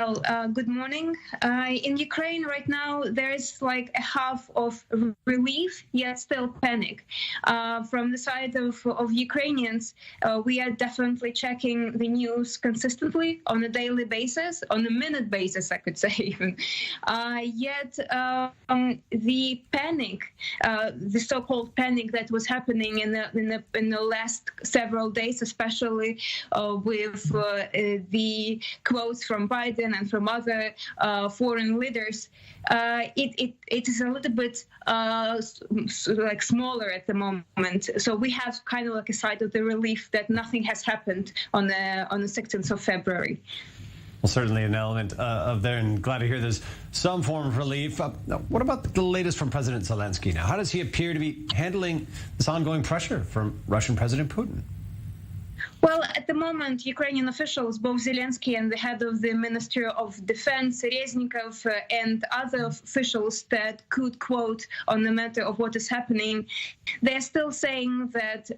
Good morning. In Ukraine right now, there is like a half of relief, yet still panic. From the side of Ukrainians, we are definitely checking the news consistently on a daily basis, on a minute basis, I could say even. Yet the panic, the so-called panic that was happening in the last several days, especially with the quotes from Biden and from other foreign leaders, it is a little bit like smaller at the moment. So we have kind of like a side of the relief that nothing has happened on the 16th of February. Well, certainly an element of there, and glad to hear there's some form of relief. What about the latest from President Zelensky now? How does he appear to be handling this ongoing pressure from Russian President Putin? Well, at the moment, Ukrainian officials, both Zelensky and the head of the Ministry of Defense, Reznikov, and other officials that could quote on the matter of what is happening, they're still saying that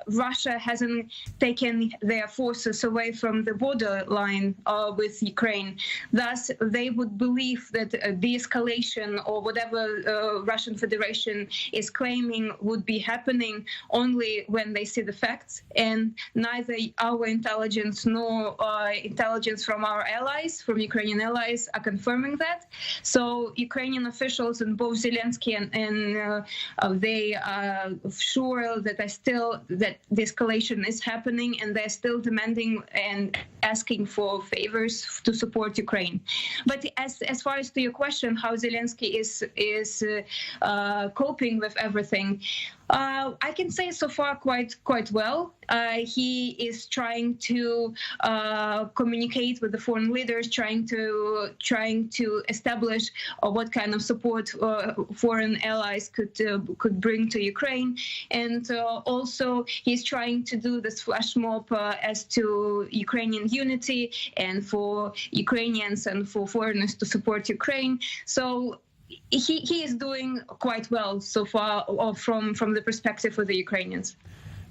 Russia hasn't taken their forces away from the borderline with Ukraine. Thus, they would believe that de-escalation or whatever Russian Federation is claiming would be happening only when they see the facts, and neither our intelligence nor intelligence from our allies, from Ukrainian allies, are confirming that. So Ukrainian officials and both Zelensky and they are sure that that the escalation is happening, and they're still demanding and asking for favors to support Ukraine. But as far as to your question, how Zelensky is coping with everything, I can say so far quite well. He is trying to communicate with the foreign leaders, trying to establish what kind of support foreign allies could bring to Ukraine, and also he's trying to do this flash mob as to Ukrainian unity and for Ukrainians and for foreigners to support Ukraine. So he is doing quite well so far from the perspective of the Ukrainians.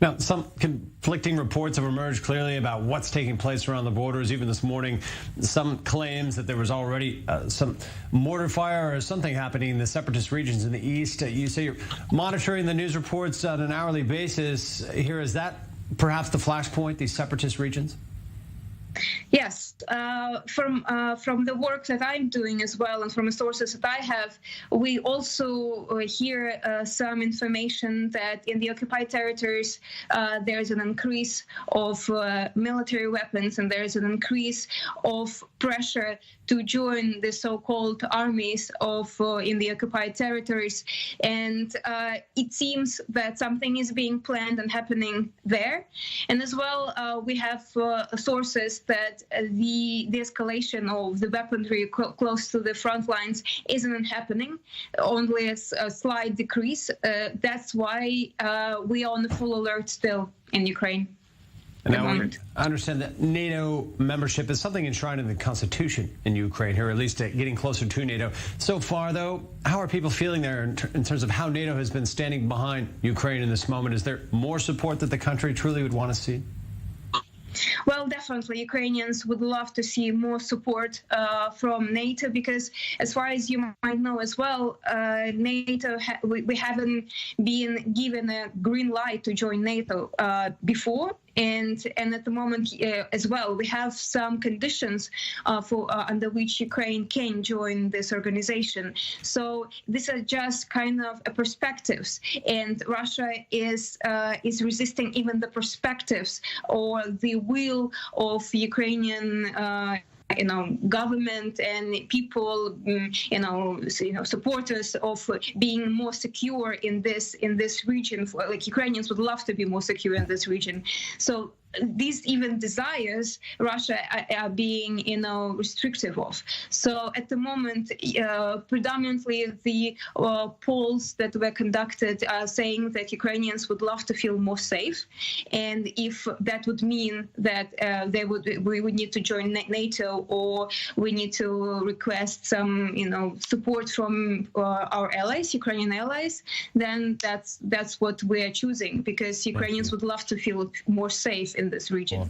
Now, some conflicting reports have emerged clearly about what's taking place around the borders. Even this morning, some claims that there was already some mortar fire or something happening in the separatist regions in the east. You say you're monitoring the news reports on an hourly basis here. Is that perhaps the flashpoint, these separatist regions? Yes, from the work that I'm doing as well, and from the sources that I have, we also hear some information that in the occupied territories there is an increase of military weapons, and there is an increase of pressure to join the so-called armies in the occupied territories, and it seems that something is being planned and happening there. And as well, we have sources that the escalation of the weaponry close to the front lines isn't happening, only a slight decrease. That's why we are on the full alert still in Ukraine. And now I understand that NATO membership is something enshrined in the Constitution in Ukraine, or at least getting closer to NATO. So far, though, how are people feeling there in terms of how NATO has been standing behind Ukraine in this moment? Is there more support that the country truly would want to see? Well, definitely, Ukrainians would love to see more support from NATO, because as far as you might know as well, NATO, we haven't been given a green light to join NATO before. And at the moment as well, we have some conditions under which Ukraine can join this organization. So these are just kind of perspectives, and Russia is resisting even the perspectives or the will of Ukrainian government and people, supporters of being more secure in this region. Like Ukrainians would love to be more secure in this region. So these even desires Russia are being, restrictive of. So at the moment, predominantly the polls that were conducted are saying that Ukrainians would love to feel more safe, and if that would mean that we would need to join NATO, or we need to request some, support from our allies, Ukrainian allies, then that's what we are choosing, because Ukrainians would love to feel more safe in this region. Well,